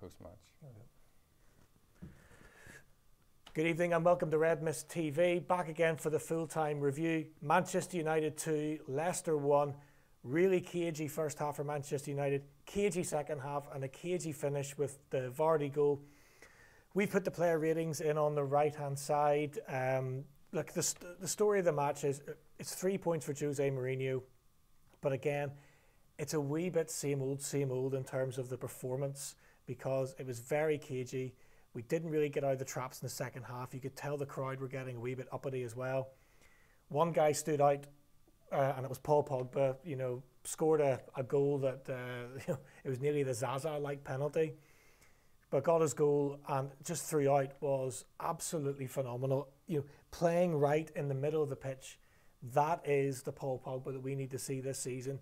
post-match. Good evening and welcome to Red Mist TV. Back again for the full-time review. Manchester United 2, Leicester 1. Really cagey first half for Manchester United. Cagey second half and a cagey finish with the Vardy goal. We've put the player ratings in on the right-hand side. Look, the story of the match is it's 3 points for Jose Mourinho. But again, it's a wee bit same old in terms of the performance because it was very cagey. We didn't really get out of the traps in the second half. You could tell the crowd were getting a wee bit uppity as well. One guy stood out, and it was Paul Pogba. You know, scored a goal that it was nearly the Zaza-like penalty, but got his goal and just throughout was absolutely phenomenal. You know, playing right in the middle of the pitch. That is the Paul Pogba that we need to see this season.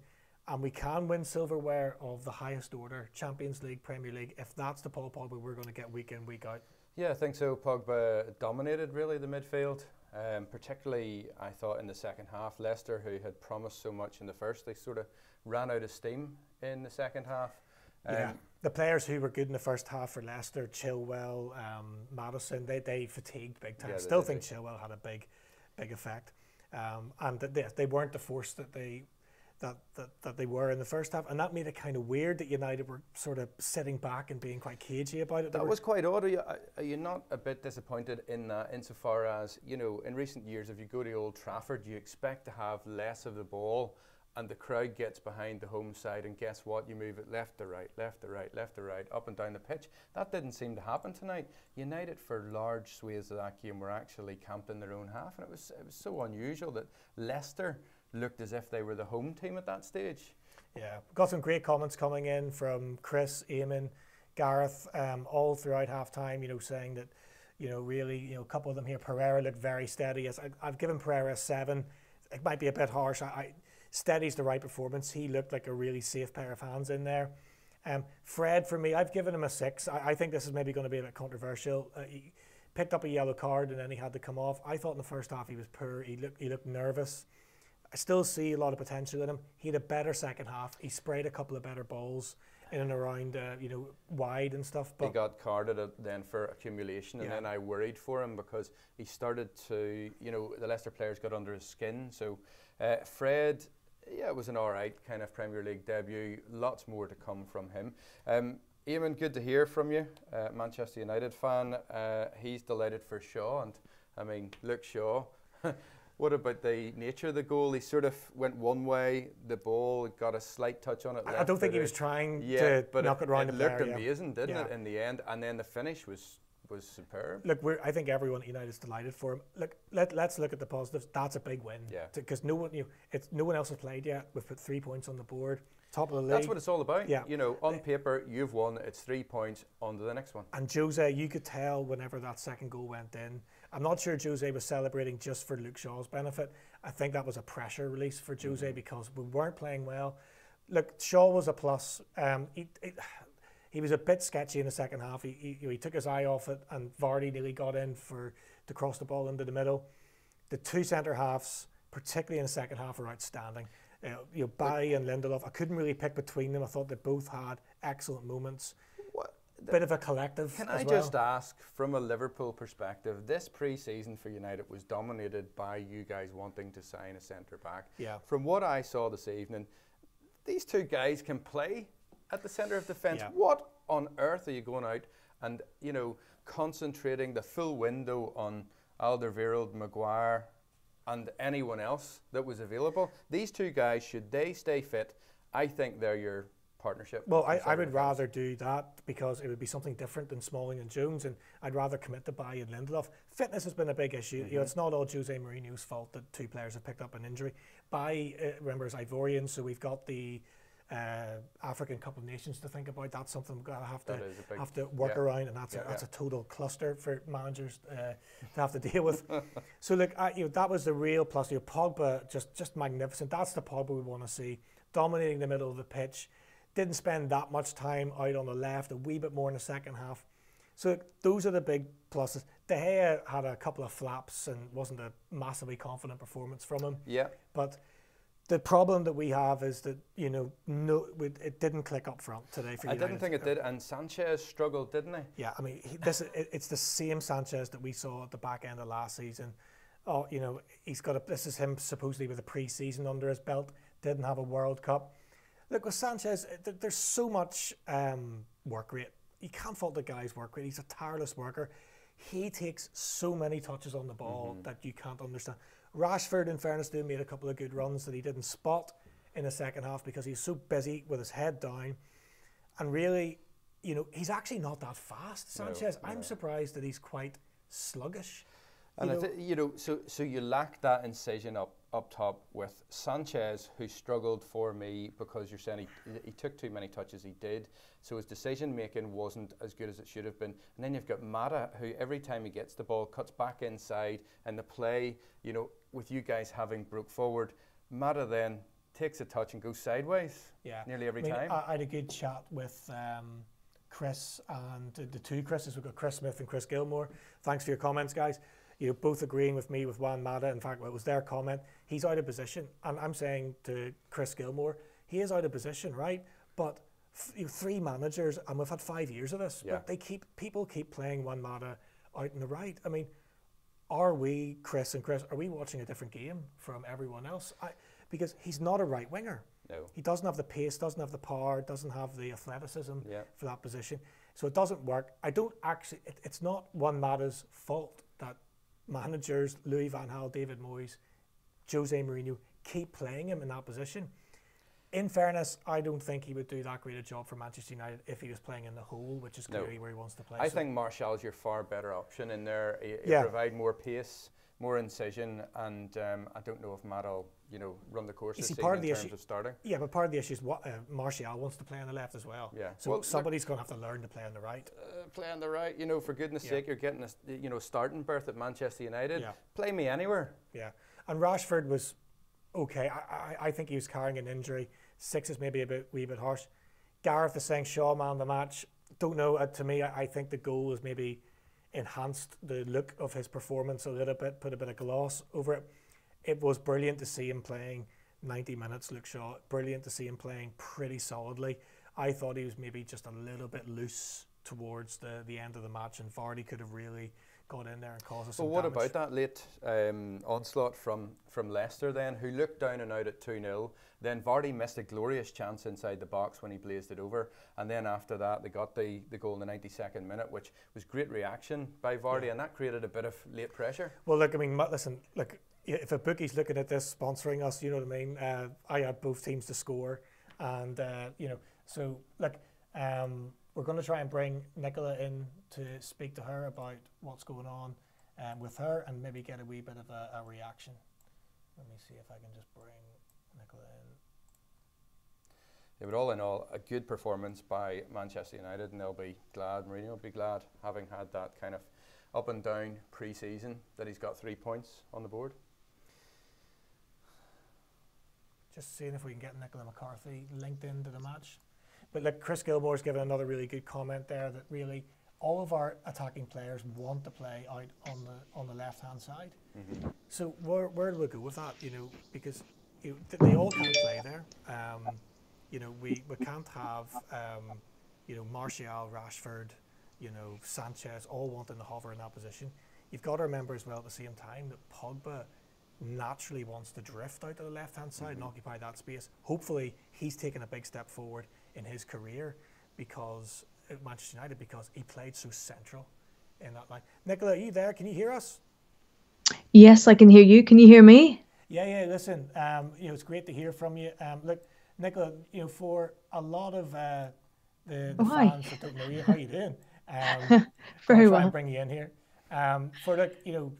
And we can win silverware of the highest order, Champions League, Premier League, if that's the Paul Pogba we're going to get week in, week out. Yeah, I think so. Pogba dominated really the midfield, particularly I thought in the second half. Leicester, who had promised so much in the first, they sort of ran out of steam in the second half. Yeah, the players who were good in the first half for Leicester, Chilwell, Maddison, they fatigued big time. Yeah, Still think Chilwell had a big effect. And they weren't the force that they were in the first half, and that made it kind of weird that United were sort of sitting back and being quite cagey about it. That was quite odd. Are you not a bit disappointed in that, insofar as, you know, in recent years, if you go to Old Trafford, you expect to have less of the ball, and the crowd gets behind the home side, and guess what? You move it left to right, left to right, left to right, up and down the pitch. That didn't seem to happen tonight. United, for large swathes of that game, were actually camped in their own half, and it was so unusual that Leicester looked as if they were the home team at that stage. Yeah, got some great comments coming in from Chris, Eamon, Gareth, all throughout half-time, you know, saying that, you know, really, you know, a couple of them here, Pereira looked very steady. I've given Pereira a 7. It might be a bit harsh. Steady's the right performance. He looked like a really safe pair of hands in there. Fred, for me, I've given him a 6. I think this is maybe going to be a bit controversial. He picked up a yellow card and then he had to come off. I thought in the first half he was poor. He looked nervous. I still see a lot of potential in him. He had a better second half. He sprayed a couple of better balls in and around, you know, wide and stuff. But he got carded then for accumulation, and then I worried for him because he started to, you know, the Leicester players got under his skin. So Fred, yeah, it was an all right kind of Premier League debut. Lots more to come from him. Eamon, good to hear from you, Manchester United fan. He's delighted for Shaw, and I mean, look, Shaw. What about the nature of the goal? He sort of went one way, the ball got a slight touch on it. I don't think he was trying to knock it around the player. It looked amazing, didn't it, in the end? And then the finish was superb. Look, I think everyone at United is delighted for him. Look, let's look at the positives. That's a big win. Yeah. Because no one else has played yet. We've put 3 points on the board. Top of the league. That's what it's all about. Yeah. You know, on paper, you've won. It's 3 points. On to the next one. And Jose, you could tell whenever that second goal went in. I'm not sure Jose was celebrating just for Luke Shaw's benefit. I think that was a pressure release for Jose because we weren't playing well. Look, Shaw was a plus. He was a bit sketchy in the second half. He took his eye off it, and Vardy nearly got in to cross the ball into the middle. The two centre halves, particularly in the second half, were outstanding. You know, Bailly and Lindelof, I couldn't really pick between them. I thought they both had excellent moments. Bit of a collective. Can I just ask, from a Liverpool perspective, this pre-season for United was dominated by you guys wanting to sign a centre back. Yeah. From what I saw this evening, these two guys can play at the centre of defence. Yeah. What on earth are you going out and, you know, concentrating the full window on Alderweireld, Maguire, and anyone else that was available? These two guys, should they stay fit, I think they're your partnership. Well, I would rather do that because it would be something different than Smalling and Jones, and I'd rather commit to Bailly and Lindelof. Fitness has been a big issue. You know, it's not all Jose Mourinho's fault that two players have picked up an injury. Bailly, remember, is Ivorian, so we've got the African Cup of Nations to think about. That's something we're gonna have to work around, and that's a total cluster for managers to have to deal with. So look, you know, that was the real plus. You know, Pogba just magnificent. That's the Pogba we want to see, dominating the middle of the pitch. Didn't spend that much time out on the left, a wee bit more in the second half. So those are the big pluses. De Gea had a couple of flaps and wasn't a massively confident performance from him. Yeah. But the problem that we have is that, you know, it didn't click up front today for United. I didn't think it did, and Sanchez struggled, didn't he? Yeah, I mean, it's the same Sanchez that we saw at the back end of last season. Oh, you know, this is him supposedly with a pre-season under his belt, didn't have a World Cup. Look, with Sanchez, there's so much work rate. You can't fault the guy's work rate. He's a tireless worker. He takes so many touches on the ball that you can't understand. Rashford, in fairness to him, made a couple of good runs that he didn't spot in the second half because he's so busy with his head down. And really, you know, he's actually not that fast, Sanchez. No. I'm surprised that he's quite sluggish. And so you lack that incision up top with Sanchez, who struggled for me because you're saying he took too many touches. He did, so his decision making wasn't as good as it should have been. And then you've got Mata, who every time he gets the ball cuts back inside, and the play, you know, with you guys having broke forward, Mata then takes a touch and goes sideways. Yeah, nearly every time. I had a good chat with Chris and the two Chris's. We've got Chris Smith and Chris Gilmore. Thanks for your comments, guys. You're both agreeing with me with Juan Mata. In fact, it was their comment. He's out of position. And I'm saying to Chris Gilmore, he is out of position, right? But three managers, and we've had 5 years of this, but people keep playing Juan Mata out in the right. I mean, are we, Chris and Chris, are we watching a different game from everyone else? Because he's not a right winger. No. He doesn't have the pace, doesn't have the power, doesn't have the athleticism for that position. So it doesn't work. I don't actually, it's not Juan Mata's fault that managers, Louis van Gaal, David Moyes, Jose Mourinho, keep playing him in that position. In fairness, I don't think he would do that great a job for Manchester United if he was playing in the hole, which is clearly where he wants to play. I think Martial's your far better option in there. He provide more pace, more incision, and I don't know if Matt will, you know, run the course this season in terms of starting. Yeah, but part of the issue is Martial wants to play on the left as well. Yeah, so somebody's going to have to learn to play on the right. Play on the right, you know, for goodness sake, you're getting a starting berth at Manchester United. Yeah. Play me anywhere. Yeah, and Rashford was okay. I think he was carrying an injury. 6 is maybe a wee bit harsh. Gareth is saying Shaw man of the match. Don't know. To me, I think the goal has maybe enhanced the look of his performance a little bit, put a bit of gloss over it. It was brilliant to see him playing 90 minutes, Luke Shaw. Brilliant to see him playing pretty solidly. I thought he was maybe just a little bit loose towards the end of the match, and Vardy could have really got in there and caused us some damage. What about that late onslaught from Leicester then, who looked down and out at 2-0? Then Vardy missed a glorious chance inside the box when he blazed it over, and then after that they got the goal in the 92nd minute, which was great reaction by Vardy, and that created a bit of late pressure. Well, look, I mean, listen, look, if a bookie's looking at this, sponsoring us, you know what I mean, I had both teams to score, and you know, so look, we're going to try and bring Nicola in to speak to her about what's going on with her, and maybe get a wee bit of a reaction. Let me see if I can just bring Nicola in. Yeah, but all in all, a good performance by Manchester United, and they'll be glad, Mourinho will be glad, having had that kind of up and down pre-season, that he's got 3 points on the board. Just seeing if we can get Nicola McCarthy linked into the match. But look, Chris Gilmore's given another really good comment there, that really all of our attacking players want to play out on the left-hand side. Mm-hmm. So where do we go with that? You know, because they all can't play there. You know, we can't have you know, Martial, Rashford, you know, Sanchez all wanting to hover in that position. You've got to remember as well at the same time that Pogba naturally wants to drift out to the left-hand side and occupy that space. Hopefully, he's taken a big step forward in his career because at Manchester United, because he played so central in that line. Nicola, are you there? Can you hear us? Yes, I can hear you. Can you hear me? Yeah. Listen, you know, it's great to hear from you. Look, Nicola, you know, for a lot of the fans that don't know you, how you doing? Very I'll try well. and bring you in here. For like, you know,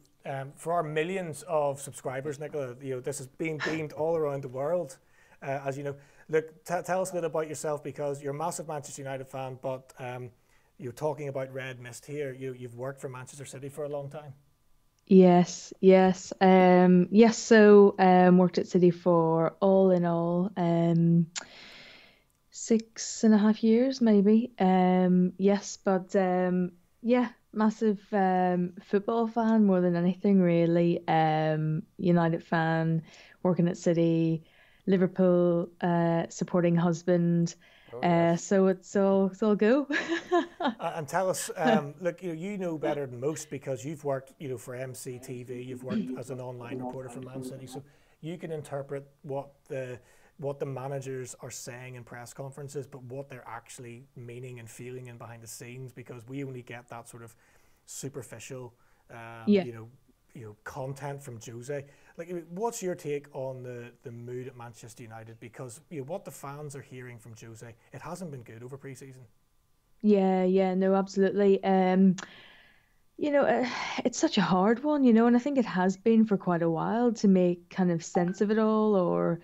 for our millions of subscribers, Nicola, you know, this is being beamed all around the world, as you know. Look, tell us a little about yourself, because you're a massive Manchester United fan, but you're talking about red mist here. You've worked for Manchester City for a long time. Yes. So worked at City for all in all 6.5 years, maybe. Yes, but yeah, massive football fan more than anything, really. United fan, working at City. Liverpool supporting husband. Oh, yes. So it's all go. And tell us, look, you know better than most because you've worked, for MCTV, you've worked as an online reporter for Man City, so you can interpret what the managers are saying in press conferences, but what they're actually meaning and feeling and behind the scenes, because we only get that sort of superficial, Yeah. content from Jose. Like, what's your take on the mood at Manchester United? Because what the fans are hearing from Jose, it hasn't been good over pre-season. Yeah, no, absolutely. You know, it's such a hard one, and I think it has been for quite a while to make kind of sense of it all, or,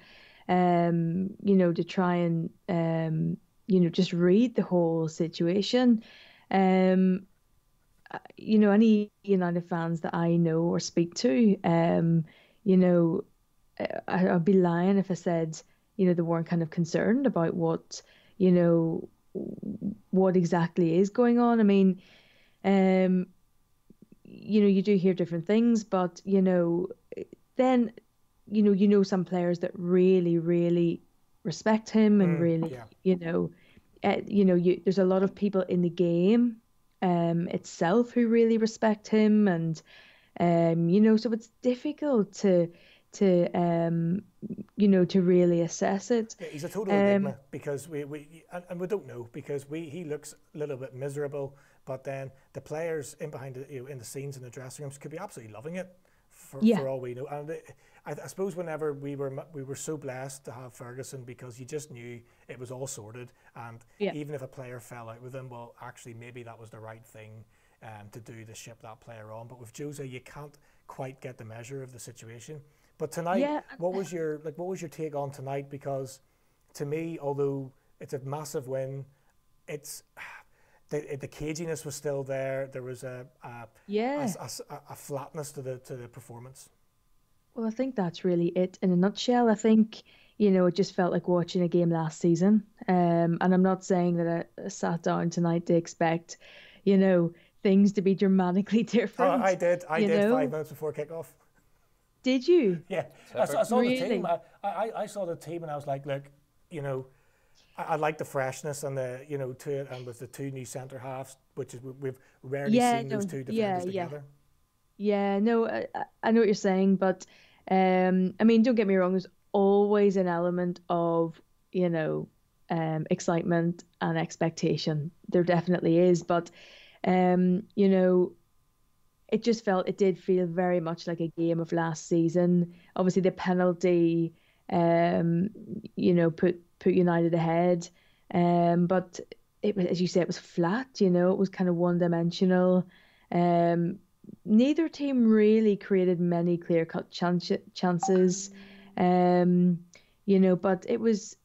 to try and, just read the whole situation. Um, any United fans that I know or speak to, you know, I'd be lying if I said, they weren't kind of concerned about you know, what exactly is going on. I mean, um, you do hear different things, but then some players that really, really respect him and really, Yeah. there's a lot of people in the game itself who really respect him, and so it's difficult to really assess it. Yeah, he's a total Um, enigma because we don't know because he looks a little bit miserable, but then the players in behind in the scenes in the dressing rooms could be absolutely loving it yeah, for all we know. And I suppose whenever we were so blessed to have Ferguson, because you just knew it was all sorted, and yeah, even if a player fell out with him, well, actually maybe that was the right thing to do, to ship that player on. But with Jose, you can't quite get the measure of the situation. But tonight, yeah. what was your take on tonight? Because to me, although it's a massive win, it's the caginess was still there. There was Yeah. a flatness to the performance. Well, I think that's really it in a nutshell. I think, it just felt like watching a game last season. And I'm not saying that I sat down tonight to expect, things to be dramatically Oh, different. I You did know, 5 minutes before kickoff. did you? Yeah, I Typical. saw the team. Really? I saw the team, and I was like, look, you know, I like the freshness and the to it, and with the two new centre halves, which is we've rarely Yeah, seen those no, two yeah, defenders yeah. together. Yeah, no, I know what you're saying, but I mean, don't get me wrong, there's always an element of, excitement and expectation. There definitely is, but um, you know, it did feel very much like a game of last season. Obviously, the penalty, um, put United ahead, but it was, as you say, it was flat. It was kind of one dimensional. Um, Neither team really created many clear-cut chances. Um, but it was,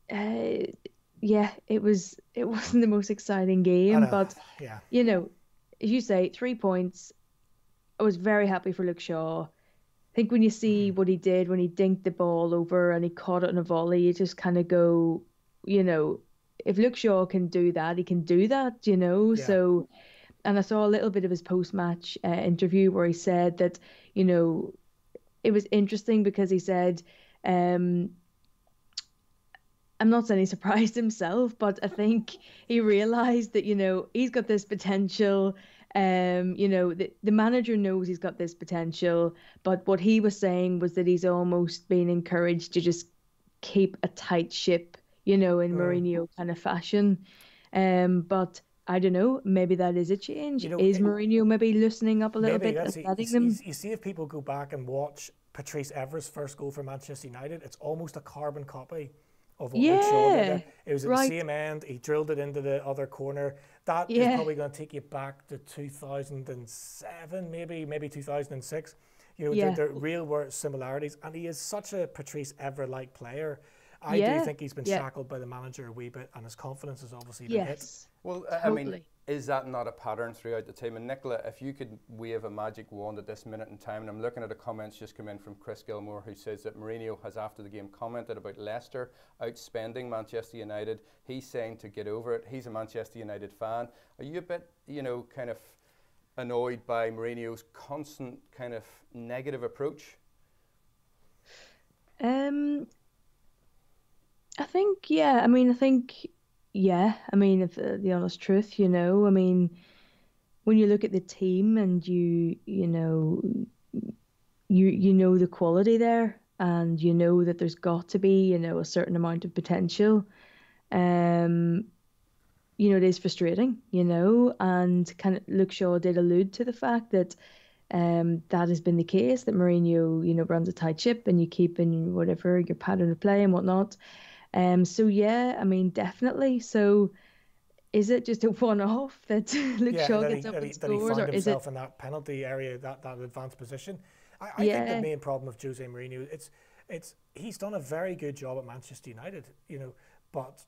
yeah, it wasn't the most exciting I game, know, but yeah, you know, as you say, 3 points. I was very happy for Luke Shaw. I think when you see what he did when he dinked the ball over and he caught it in a volley, you just kind of go, you know, if Luke Shaw can do that, he can do that. yeah. So, and I saw a little bit of his post-match interview where he said that, you know, it was interesting because he said, um, I'm not saying he surprised himself, but I think he realized that, he's got this potential. The manager knows he's got this potential, but what he was saying was that he's almost been encouraged to just keep a tight ship, in Mm. Mourinho kind of fashion. But I don't know, maybe that is a change. You know, Is Mourinho maybe loosening up a little maybe bit that's and it. letting them? You see, if people go back and watch Patrice Evra's first goal for Manchester United, it's almost a carbon copy of what Luke Shaw did Yeah, there. It was at the right. same end. He drilled it into the other corner. That is Yeah, probably going to take you back to 2007, maybe 2006. yeah, The real world similarities. And he is such a Patrice Evra-like player. I do yeah, think he's been yeah, shackled by the manager a wee bit, and his confidence has obviously been hit. yes, Well, I mean, totally. is that not a pattern throughout the team? And Nicola, if you could wave a magic wand at this minute in time, and I'm looking at the comments just come in from Chris Gilmore, who says that Mourinho has, after the game, commented about Leicester outspending Manchester United. He's saying to get over it. He's a Manchester United fan. Are you a bit, kind of annoyed by Mourinho's constant kind of negative approach? Um, I think, yeah. I think, yeah. If the honest truth, when you look at the team and you know the quality there, and you know that there's got to be, a certain amount of potential. Um, it is frustrating, and kind of Luke Shaw did allude to the fact that that has been the case, that Mourinho, runs a tight ship and you keep in whatever your pattern of play and whatnot. So yeah, definitely. So is it just a one-off that Luke Yeah, Shaw that gets up and he scores, found or is it? himself in that penalty area, that advanced position. I think the Yeah, main problem with Jose Mourinho, it's he's done a very good job at Manchester United, but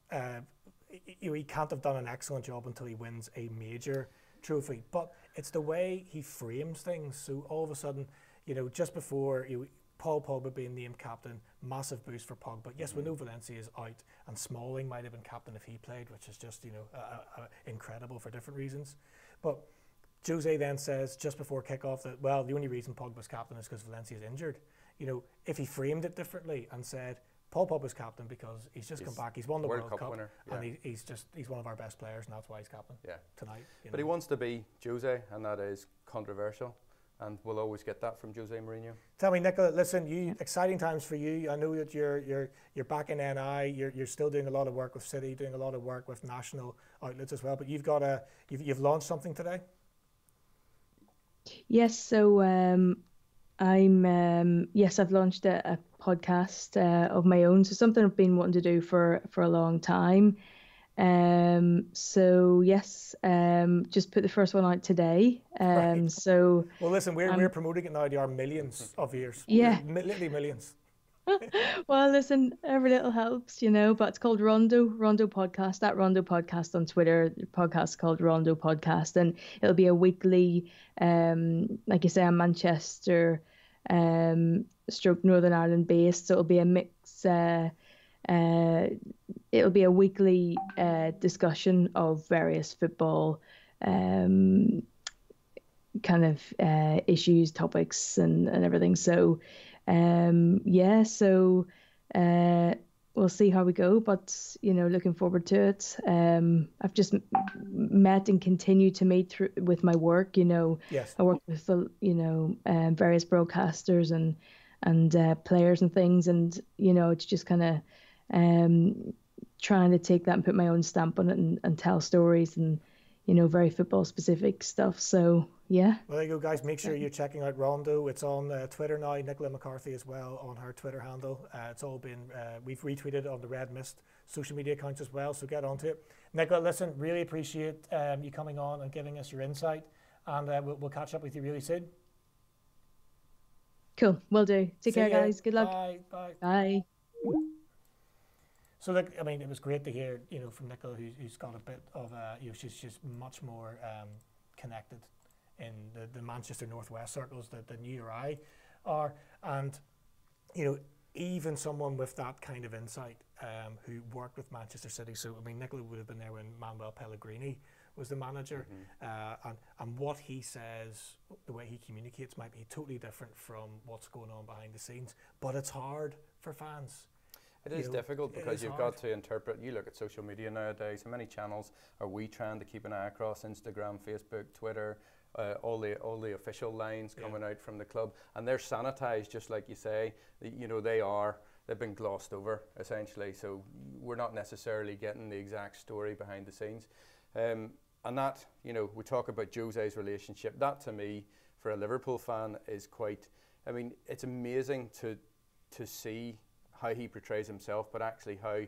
he can't have done an excellent job until he wins a major trophy. But it's the way he frames things. So all of a sudden, just before Paul Pogba being named captain, massive boost for Pogba. Yes, we know Valencia is out, and Smalling might have been captain if he played, which is just incredible for different reasons. But Jose then says just before kickoff that, well, the only reason Pogba's captain is because Valencia's injured. If he framed it differently and said Paul Pogba's captain because he's just come back, he's won the World Cup winner, yeah. and he's one of our best players, and that's why he's captain tonight. But he wants to be Jose, and that is controversial. And we'll always get that from Jose Mourinho. Tell me, Nicola, listen, exciting times for you. I know that you're back in NI. You're still doing a lot of work with City, doing a lot of work with national outlets as well. But you've launched something today. yes. So I've launched a podcast of my own. So something I've been wanting to do for a long time. So yes, just put the first one out today. Right. So Well, listen, we're promoting it now to our millions of viewers. yeah. Literally millions. Well, listen, every little helps, but it's called Rondo Podcast, at Rondo Podcast on Twitter. The podcast called Rondo Podcast, and it'll be a weekly, like you say, I'm Manchester, stroke Northern Ireland based, so it'll be a mix. It'll be a weekly discussion of various football kind of issues, topics, and everything. So, so we'll see how we go. But looking forward to it. I've just met and continue to meet with my work. Yes. I work with various broadcasters and players and things, and it's just kind of trying to take that and put my own stamp on it and tell stories and very football specific stuff. So yeah. Well, there you go, guys. Make sure you're checking out Rondo. It's on Twitter now. Nicola McCarthy as well on her Twitter handle. It's all been we've retweeted on the Red Mist social media accounts as well. So get onto it. Nicola, listen, really appreciate you coming on and giving us your insight, and we'll catch up with you really soon. Cool, will do. Take care, guys. Good luck. Bye. Bye. Bye. So look, it was great to hear, from Nicola, who's got a bit of, she's much more connected in the Manchester Northwest circles than you or I are, and even someone with that kind of insight, who worked with Manchester City. So Nicola would have been there when Manuel Pellegrini was the manager, and what he says, the way he communicates, might be totally different from what's going on behind the scenes. But it's hard for fans. It is difficult because you've got to interpret. You look at social media nowadays. How many channels are we trying to keep an eye across? Instagram, Facebook, Twitter, all the official lines coming out from the club, and they're sanitized, just like you say. They've been glossed over essentially. So we're not necessarily getting the exact story behind the scenes. And that, we talk about Jose's relationship. That to me, for a Liverpool fan, is quite. It's amazing to see how he portrays himself, but actually how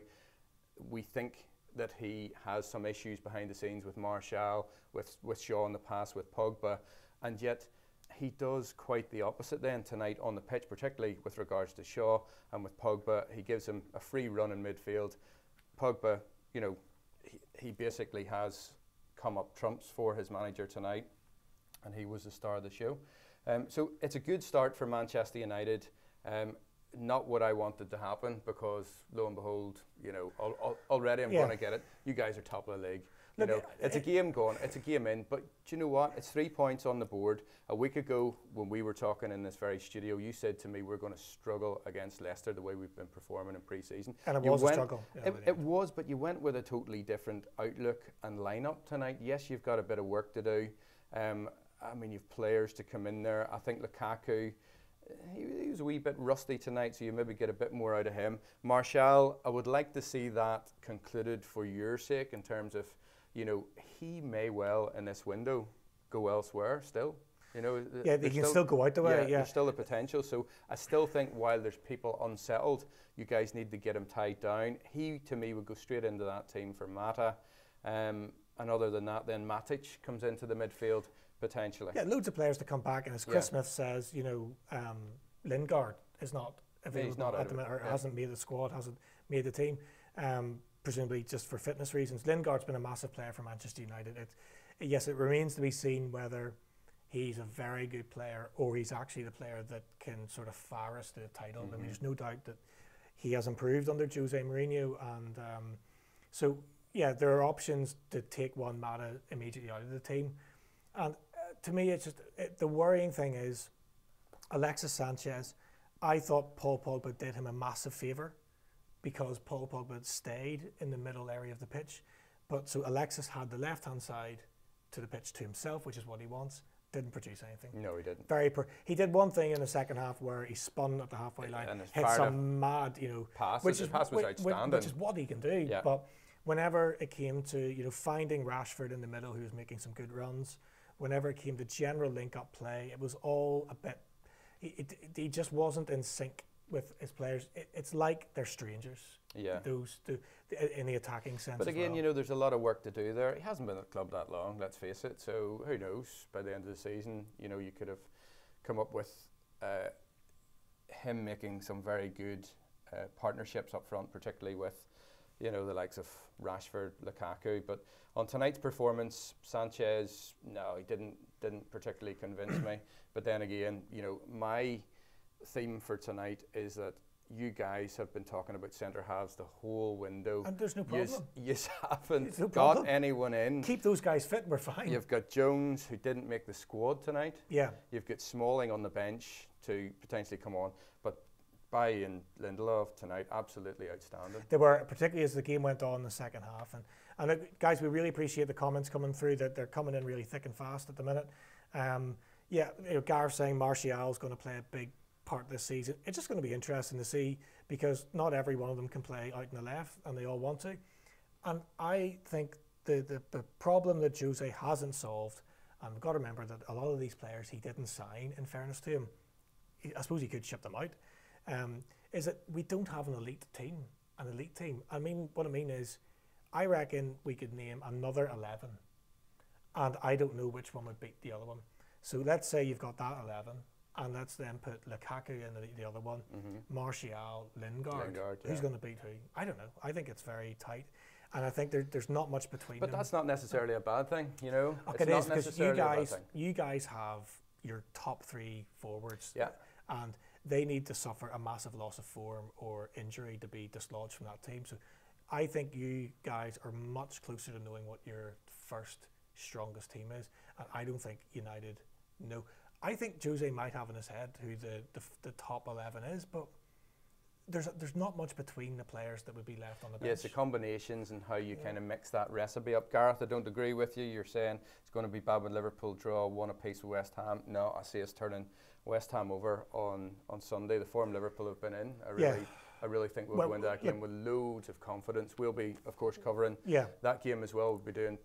we think that he has some issues behind the scenes with Martial, with Shaw in the past, with Pogba, and yet he does quite the opposite then tonight on the pitch, particularly with regards to Shaw, and with Pogba, he gives him a free run in midfield. Pogba, he basically has come up trumps for his manager tonight, and he was the star of the show. So it's a good start for Manchester United. not what I wanted to happen, because lo and behold, you know, already I'm going to get it. You guys are top of the league. You know, it's a game going, it's a game in, but do you know what? It's 3 points on the board. A week ago, when we were talking in this very studio, you said to me we're going to struggle against Leicester the way we've been performing in pre-season. And it was a struggle. It was, but you went with a totally different outlook and lineup tonight. Yes, you've got a bit of work to do. I mean, you've players to come in there. I think Lukaku, he was a wee bit rusty tonight, so you maybe get a bit more out of him. Martial, I would like to see that concluded for your sake, in terms of, you know, he may well in this window go elsewhere still. You know, yeah, he can still go out the way. There's still a potential. So I still think while there's people unsettled, you guys need to get him tied down. He, to me, would go straight into that team for Mata. And other than that, then Matic comes into the midfield potentially. Yeah, loads of players to come back, and as Chris Smith says, you know, Lingard is not available at the minute, or hasn't made the squad, hasn't made the team. Presumably just for fitness reasons. Lingard's been a massive player for Manchester United. Yes, it remains to be seen whether he's a very good player or he's actually the player that can sort of fire us to the title. I mean, there's no doubt that he has improved under Jose Mourinho, and so yeah, there are options to take one Mata immediately out of the team. And to me, it's just the worrying thing is Alexis Sanchez. I thought Paul Pogba did him a massive favour, because Paul Pogba stayed in the middle area of the pitch. But so Alexis had the left-hand side to the pitch to himself, which is what he wants. Didn't produce anything. No, he didn't. He did one thing in the second half where he spun at the halfway line, and hit some mad, you know, pass, which was outstanding. Which is what he can do. Yeah. But whenever it came to, you know, finding Rashford in the middle, who was making some good runs, whenever it came to general link-up play, it was all a bit. He just wasn't in sync with his players. It's like they're strangers. Yeah. Those in the attacking sense. But again, you know, there's a lot of work to do there. He hasn't been at the club that long, let's face it. So who knows? By the end of the season, you know, you could have come up with him making some very good partnerships up front, particularly with, you know, the likes of Rashford, Lukaku. But on tonight's performance, Sanchez, no, he didn't particularly convince me. But then again, you know, my theme for tonight is that you guys have been talking about centre halves the whole window. And there's no problem. You haven't got anyone in. Keep those guys fit, we're fine. You've got Jones, who didn't make the squad tonight. Yeah. You've got Smalling on the bench to potentially come on. But Bailly and Lindelof tonight, absolutely outstanding. They were, particularly as the game went on in the second half. And guys, we really appreciate the comments coming through, that they're coming in really thick and fast at the minute. Yeah, you know, Gareth saying Martial's going to play a big part this season. It's just going to be interesting to see, because not every one of them can play out in the left, and they all want to. And I think the problem that Jose hasn't solved, and we've got to remember that a lot of these players he didn't sign, in fairness to him. I suppose he could ship them out. Is that we don't have an elite team. I mean, what I mean is, I reckon we could name another 11, and I don't know which one would beat the other one. So let's say you've got that 11, and let's then put Lukaku in the other one, Martial, Lingard. Who's going to beat who? I don't know. I think it's very tight, and I think there's not much between them. But that's not necessarily a bad thing, you know. Okay, it is, because you guys have your top three forwards, and they need to suffer a massive loss of form or injury to be dislodged from that team. So I think you guys are much closer to knowing what your first strongest team is, and I don't think United know. I think Jose might have in his head who the top 11 is, but there's not much between the players that would be left on the bench. Yeah, it's the combinations and how you kind of mix that recipe up. Gareth, I don't agree with you. You're saying it's going to be bad with Liverpool, draw one apiece with West Ham. No, I see us turning West Ham over on Sunday. The form Liverpool have been in, I really think we'll go into that game with loads of confidence. We'll be, of course, covering that game as well. We'll be doing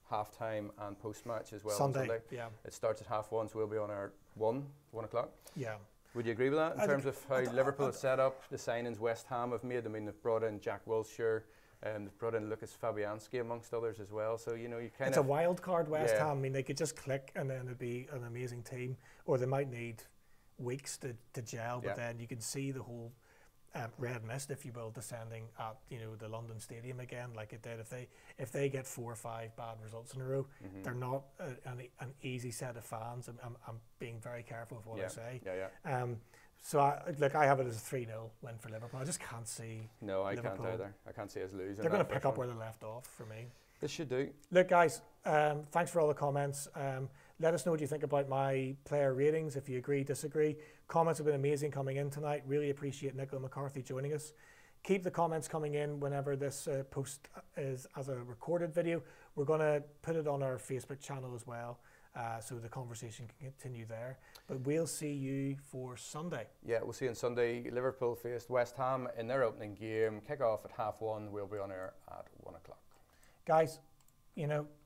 half-time and post-match as well. Sunday. Yeah. It starts at 1:30, so we'll be on our 1 o'clock. Yeah. Would you agree with that in terms of how Liverpool have set up, the signings West Ham have made? I mean, they've brought in Jack Wilshere, and they've brought in Lucas Fabianski amongst others as well. So, you know, you kind of... It's a wild card, West Ham. I mean, they could just click and then it'd be an amazing team, or they might need weeks to gel, but then you can see the whole red mist, if you will, descending at, you know, the London Stadium again, like it did. If they get 4 or 5 bad results in a row, they're not an easy set of fans. I'm being very careful with what I say. So I have it as a 3-0 win for Liverpool. I just can't see. No, I Liverpool. can't either. I can't see us losing. They're going to pick up where they left off for me. They should do. Look, guys, thanks for all the comments. Let us know what you think about my player ratings, if you agree, disagree. Comments have been amazing coming in tonight. Really appreciate Nicola McCarthy joining us. Keep the comments coming in whenever this post is as a recorded video. We're going to put it on our Facebook channel as well, so the conversation can continue there. But we'll see you for Sunday. Yeah, we'll see you on Sunday. Liverpool faced West Ham in their opening game. Kick off at 1:30. We'll be on air at 1 o'clock. Guys,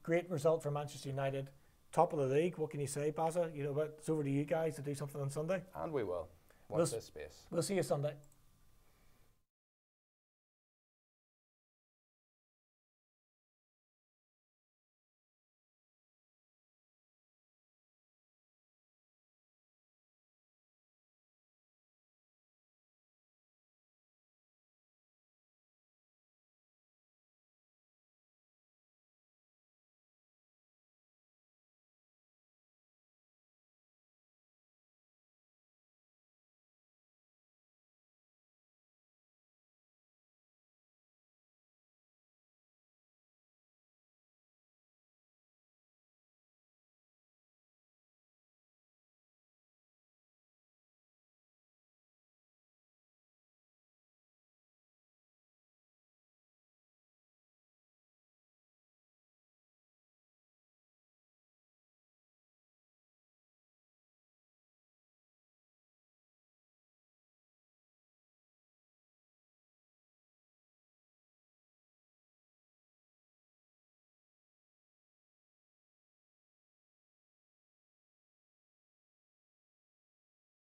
great result for Manchester United. Top of the league. What can you say, Baza? But it's over to you guys to do something on Sunday. And we will. Watch this space. We'll see you Sunday.